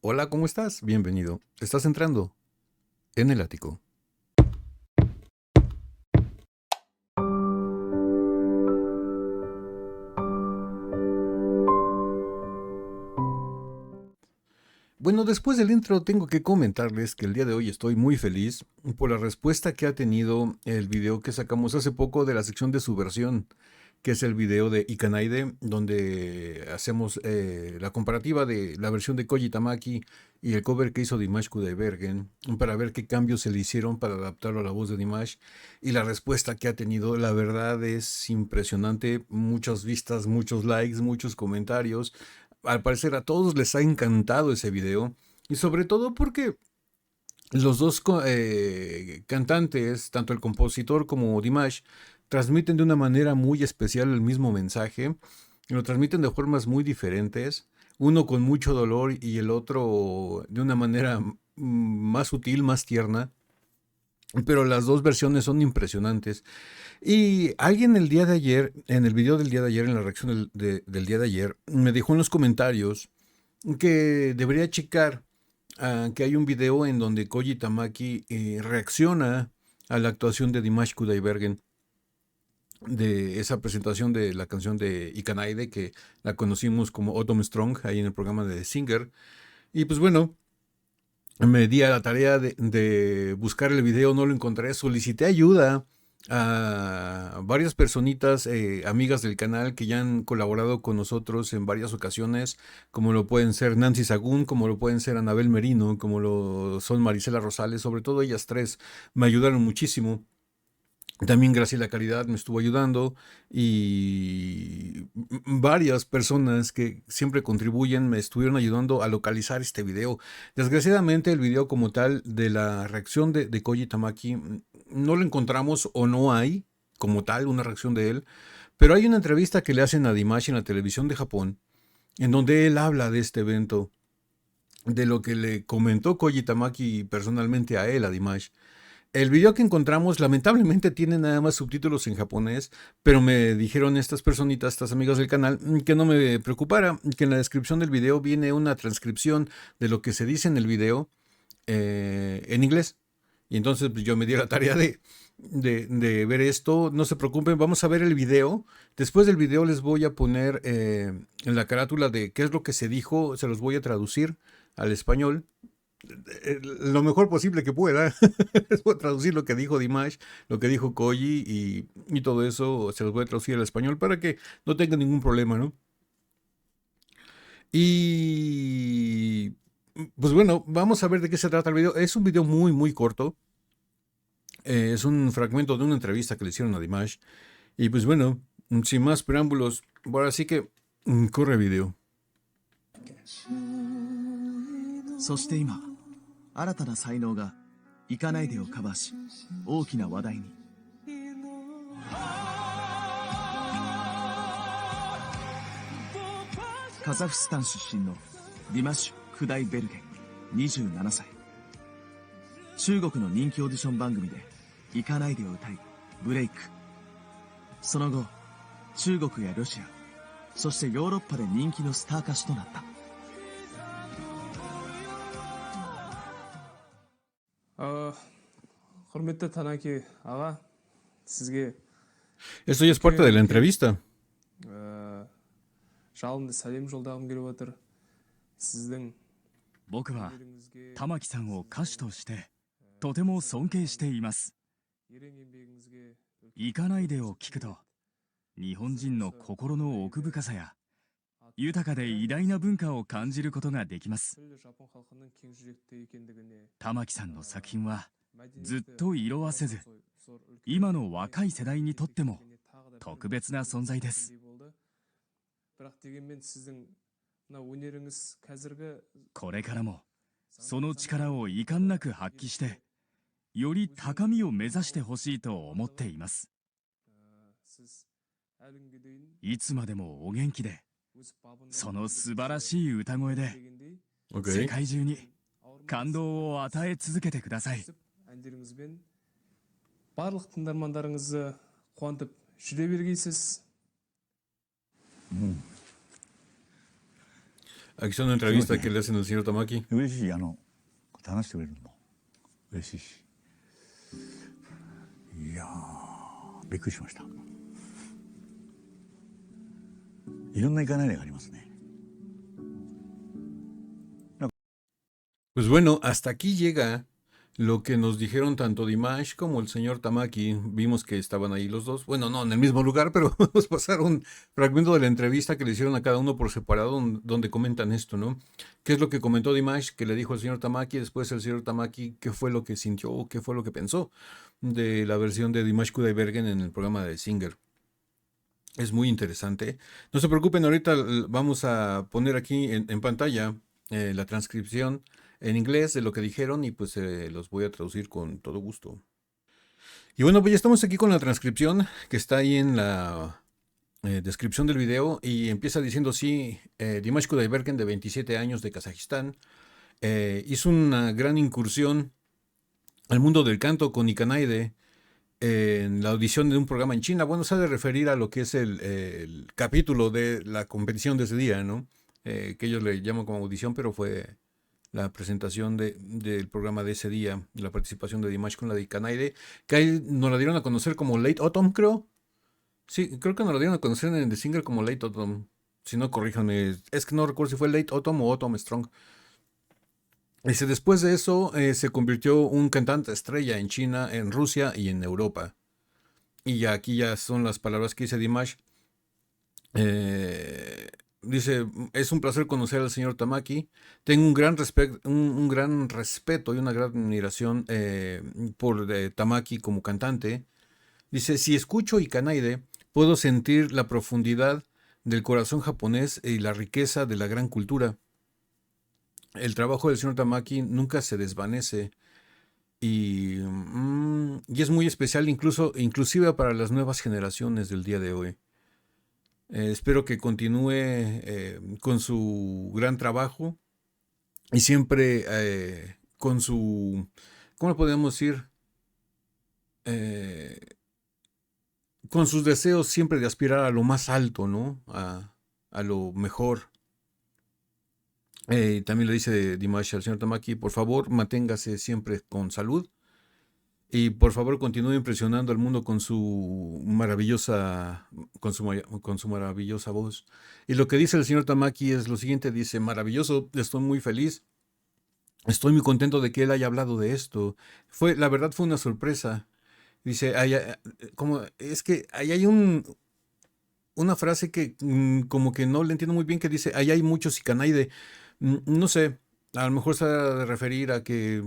Hola, ¿cómo estás? Bienvenido. Estás entrando en el ático. Bueno, después del intro tengo que comentarles que el día de hoy estoy muy feliz por la respuesta que ha tenido el video que sacamos hace poco de la sección de subversión, que es el video de Ikanaide, donde hacemos la comparativa de la versión de Koji Tamaki y el cover que hizo Dimash Kudaibergen, para ver qué cambios se le hicieron para adaptarlo a la voz de Dimash. Y la respuesta que ha tenido, la verdad, es impresionante. Muchas vistas, muchos likes, muchos comentarios. Al parecer a todos les ha encantado ese video. Y sobre todo porque los dos cantantes, tanto el compositor como Dimash, transmiten de una manera muy especial el mismo mensaje. Lo transmiten de formas muy diferentes. Uno con mucho dolor y el otro de una manera más sutil, más tierna. Pero las dos versiones son impresionantes. Y alguien el día de ayer, en el video del día de ayer, en la reacción del día de ayer, me dijo en los comentarios que debería checar que hay un video en donde Koji Tamaki reacciona a la actuación de Dimash Kudaibergen de esa presentación de la canción de Ikanaide, que la conocimos como Autumn Strong ahí en el programa de Singer. Y pues bueno, me di a la tarea de buscar el video, no lo encontré, solicité ayuda a varias personitas, amigas del canal que ya han colaborado con nosotros en varias ocasiones, como lo pueden ser Nancy Sagún, como lo pueden ser Anabel Merino, como lo son Marisela Rosales, sobre todo ellas tres me ayudaron muchísimo. También Graciela Caridad me estuvo ayudando y varias personas que siempre contribuyen me estuvieron ayudando a localizar este video. Desgraciadamente el video como tal de la reacción de Koji Tamaki no lo encontramos o no hay como tal una reacción de él, pero hay una entrevista que le hacen a Dimash en la televisión de Japón en donde él habla de este evento, de lo que le comentó Koji Tamaki personalmente a él, a Dimash. El video que encontramos lamentablemente tiene nada más subtítulos en japonés, pero me dijeron estas personitas, estas amigas del canal, que no me preocupara, que en la descripción del video viene una transcripción de lo que se dice en el video en inglés. Y entonces pues, yo me di la tarea de ver esto. No se preocupen, vamos a ver el video. Después del video les voy a poner en la carátula de qué es lo que se dijo, se los voy a traducir al español lo mejor posible que pueda. Voy a traducir lo que dijo Dimash, lo que dijo Koji y todo eso se los voy a traducir al español para que no tengan ningún problema, ¿no? Y pues bueno, vamos a ver de qué se trata el video. Es un video muy, muy corto. Es un fragmento de una entrevista que le hicieron a Dimash. Y pues bueno, sin más preámbulos, ahora sí que corre video. そして今、新たな才能が行かないでをカバーし、大きな話題に。カザフスタン出身のディマッシュ・クダイベルゲン、27歳。中国の人気オーディション番組で行かないでを歌い、ブレイク。その後、中国やロシア、そしてヨーロッパで人気のスター歌手となった。 құрметті Танаки аға, сізге Esto ya es parte de la entrevista. жалынды сәлем жолдағым келіп отыр. Сіздің 僕は玉木さんを歌手としてとても尊敬しています。 ерен еңбегіңізге 行かないでを聞くと日本人の心の奥深さや豊かで偉大な文化を感じることができます。 күллі жапон халқының кең жүректі екендігіне 玉木さんの作品はずっと色褪せず、今の若い世代にとっても特別な存在です。 бірақ дегенмен сіздің мына өнеріңіз қазіргі これからもその力を遺憾なく発揮してより高みを目指してほしいと思っています。 сіз әлі күнге дейін いつまでもお元気で өсіп бабында その素晴らしい歌声で дегендей 世 Ok. 界中に感動を与え続けてください。 әндеріңізбен барлық тыңдармандарыңызды қуантып жүре бергейсіз. Aquí está una entrevista que le hacen al señor Tamaki. 嬉しい話してくれるのも嬉しいし、いやーびっくりしました。いろんな行かない例がありますね。 Pues bueno, hasta aquí llega lo que nos dijeron tanto Dimash como el señor Tamaki. Vimos que estaban ahí los dos. Bueno, no en el mismo lugar, pero nos pasaron un fragmento de la entrevista que le hicieron a cada uno por separado, donde comentan esto, ¿no? ¿Qué es lo que comentó Dimash, que le dijo al señor Tamaki? Después el señor Tamaki, ¿qué fue lo que sintió o qué fue lo que pensó de la versión de Dimash Kudaibergen en el programa de Singer? Es muy interesante. No se preocupen, ahorita vamos a poner aquí en pantalla la transcripción en inglés de lo que dijeron y pues los voy a traducir con todo gusto. Y bueno, pues ya estamos aquí con la transcripción que está ahí en la descripción del video y empieza diciendo sí, Dimash Kudaibergen, de 27 años, de Kazajistán, hizo una gran incursión al mundo del canto con Ikanaide en la audición de un programa en China. Bueno, se ha de referir a lo que es el capítulo de la competición de ese día, ¿no? Que ellos le llaman como audición, pero fue la presentación del programa de ese día, la participación de Dimash con la de Ikanaide, que ahí nos la dieron a conocer como Late Autumn, creo. Sí, creo que nos la dieron a conocer en The Singer como Late Autumn. Si no, corríjanme. Es que no recuerdo si fue Late Autumn o Autumn Strong. Después de eso, se convirtió un cantante estrella en China, en Rusia y en Europa. Y ya aquí ya son las palabras que dice Dimash. Dice, es un placer conocer al señor Tamaki. Tengo un gran respeto y una gran admiración por Tamaki como cantante. Dice, si escucho Ikanaide, puedo sentir la profundidad del corazón japonés y la riqueza de la gran cultura. El trabajo del señor Tamaki nunca se desvanece y es muy especial inclusive para las nuevas generaciones del día de hoy. Espero que continúe con su gran trabajo y siempre con su, ¿cómo le podemos decir? Con sus deseos siempre de aspirar a lo más alto, ¿no? A lo mejor. También le dice Dimash al señor Tamaki, por favor, manténgase siempre con salud y por favor continúe impresionando al mundo con su maravillosa voz. Y lo que dice el señor Tamaki es lo siguiente, dice, maravilloso, estoy muy feliz, estoy muy contento de que él haya hablado de esto. La verdad fue una sorpresa. Dice, es que ahí hay una frase que como que no le entiendo muy bien, que dice, ahí hay muchos Ikanaide. No sé, a lo mejor se ha de referir a que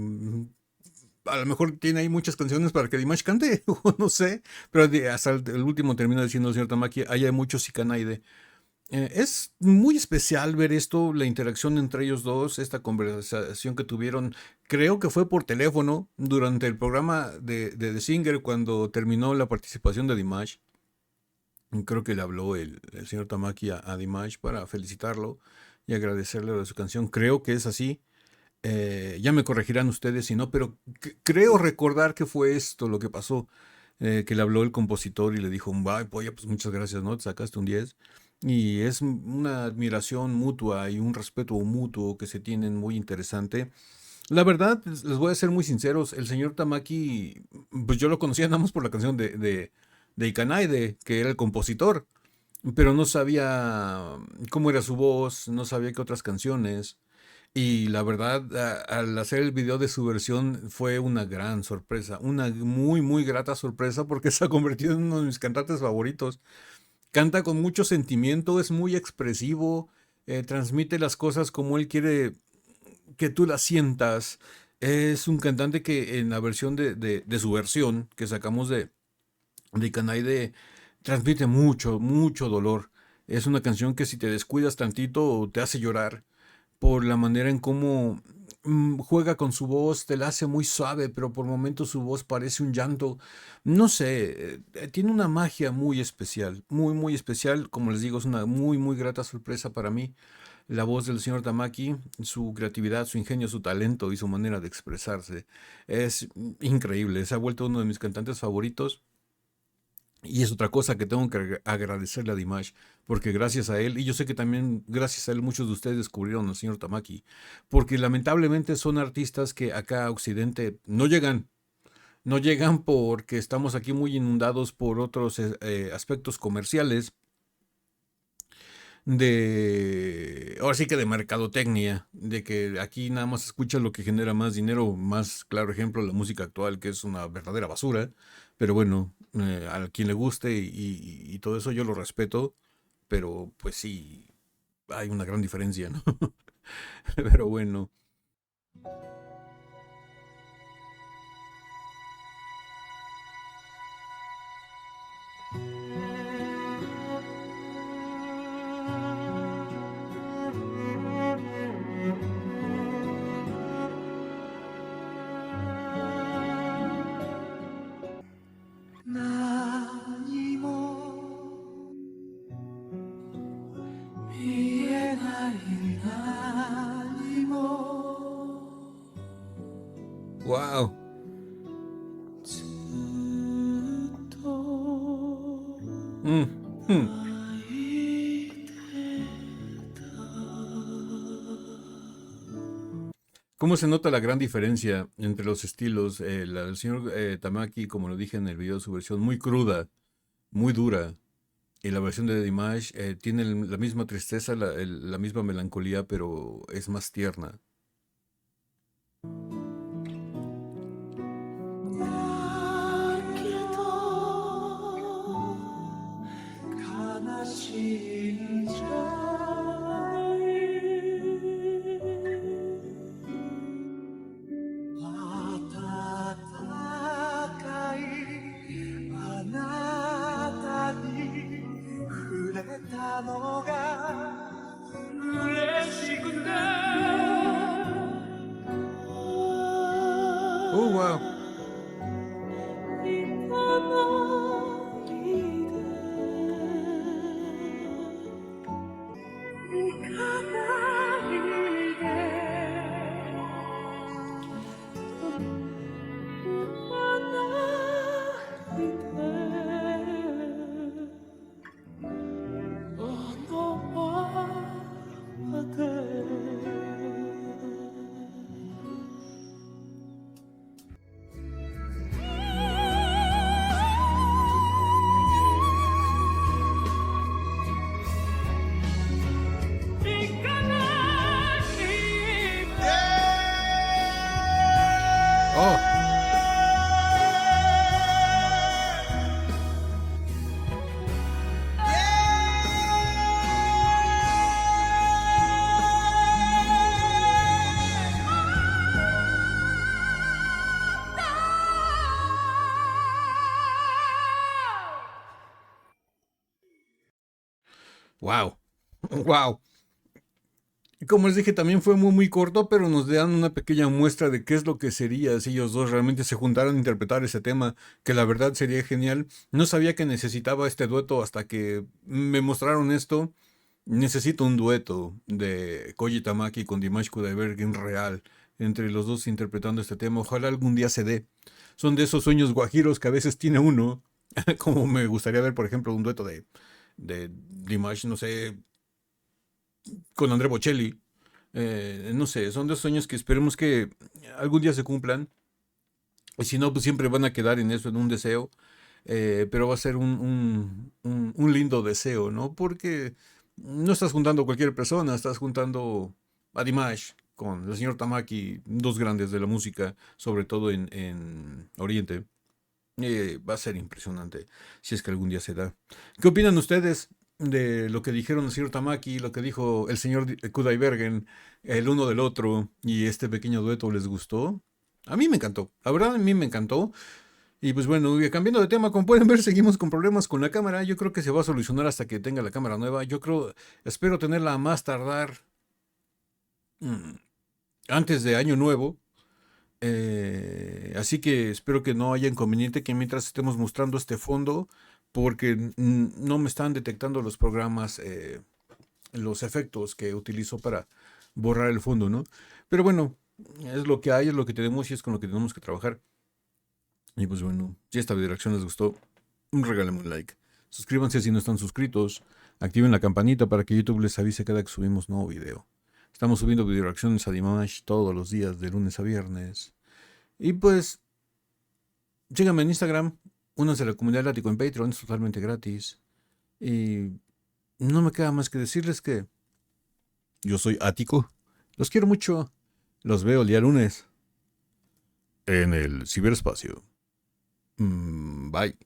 a lo mejor tiene ahí muchas canciones para que Dimash cante, o no sé, pero hasta el último termina diciendo el señor Tamaki, ahí hay muchos Ikanaide. Es muy especial ver esto, la interacción entre ellos dos, esta conversación que tuvieron, creo que fue por teléfono durante el programa de The Singer cuando terminó la participación de Dimash. Creo que le habló el señor Tamaki a Dimash para felicitarlo y agradecerle de su canción. Creo que es así. Ya me corregirán ustedes si no, pero creo recordar que fue esto lo que pasó. Que le habló el compositor y le dijo, vaya, pues muchas gracias, ¿no? Te sacaste un 10. Y es una admiración mutua y un respeto mutuo que se tienen muy interesante. La verdad, les voy a ser muy sinceros, el señor Tamaki, pues yo lo conocía nada más por la canción de Ikanaide, que era el compositor, pero no sabía cómo era su voz, no sabía qué otras canciones. Y la verdad, al hacer el video de su versión fue una gran sorpresa, una muy, muy grata sorpresa porque se ha convertido en uno de mis cantantes favoritos. Canta con mucho sentimiento, es muy expresivo, transmite las cosas como él quiere que tú las sientas. Es un cantante que en la versión de su versión que sacamos de Ikanaide transmite mucho, mucho dolor. Es una canción que si te descuidas tantito te hace llorar por la manera en cómo juega con su voz, te la hace muy suave, pero por momentos su voz parece un llanto. No sé, tiene una magia muy especial, muy, muy especial. Como les digo, es una muy, muy grata sorpresa para mí. La voz del señor Tamaki, su creatividad, su ingenio, su talento y su manera de expresarse es increíble. Se ha vuelto uno de mis cantantes favoritos. Y es otra cosa que tengo que agradecerle a Dimash, porque gracias a él, y yo sé que también gracias a él muchos de ustedes descubrieron al señor Tamaki, porque lamentablemente son artistas que acá a Occidente no llegan. No llegan porque estamos aquí muy inundados por otros aspectos comerciales ahora sí que de mercadotecnia, de que aquí nada más escuchas lo que genera más dinero, más claro ejemplo la música actual que es una verdadera basura, pero bueno, a quien le guste y todo eso yo lo respeto, pero pues sí, hay una gran diferencia, ¿no? Pero bueno. Wow. Mm, mm. ¿Cómo se nota la gran diferencia entre los estilos? La del señor Tamaki, como lo dije en el video, su versión muy cruda, muy dura. Y la versión de Dimash tiene la misma tristeza, la misma melancolía, pero es más tierna. Oh, wow. Oh, wow. Wow. Como les dije, también fue muy corto, pero nos dan una pequeña muestra de qué es lo que sería si ellos dos realmente se juntaran a interpretar ese tema, que la verdad sería genial. No sabía que necesitaba este dueto hasta que me mostraron esto. Necesito un dueto de Koji Tamaki con Dimash Kudaibergen real, entre los dos interpretando este tema. Ojalá algún día se dé. Son de esos sueños guajiros que a veces tiene uno, como me gustaría ver, por ejemplo, un dueto de Dimash, no sé, con André Bocelli. No sé, son de esos sueños que esperemos que algún día se cumplan. Y si no, pues siempre van a quedar en eso, en un deseo. Pero va a ser un lindo deseo, ¿no? Porque no estás juntando a cualquier persona, estás juntando a Dimash con el señor Tamaki, dos grandes de la música, sobre todo en Oriente. Va a ser impresionante si es que algún día se da. ¿Qué opinan ustedes de lo que dijeron el señor Tamaki, lo que dijo el señor Kudaibergen, el uno del otro y este pequeño dueto? ¿Les gustó? A mí me encantó, la verdad a mí me encantó. Y pues bueno, cambiando de tema, como pueden ver, seguimos con problemas con la cámara. Yo creo que se va a solucionar hasta que tenga la cámara nueva. Espero tenerla a más tardar mm, antes de Año Nuevo. Así que espero que no haya inconveniente que mientras estemos mostrando este fondo, porque no me están detectando los programas, los efectos que utilizo para borrar el fondo, ¿no? Pero bueno, es lo que hay, es lo que tenemos y es con lo que tenemos que trabajar. Y pues bueno, si esta dirección les gustó, Regálame un like. Suscríbanse si no están suscritos. Activen la campanita para que YouTube les avise cada que subimos nuevo video. Estamos subiendo video reacciones a Dimash todos los días, de lunes a viernes. Y pues, síganme en Instagram. Únanse a la comunidad Lático en Patreon, es totalmente gratis. Y no me queda más que decirles que yo soy Ático. Los quiero mucho. Los veo el día lunes en el ciberespacio. Bye.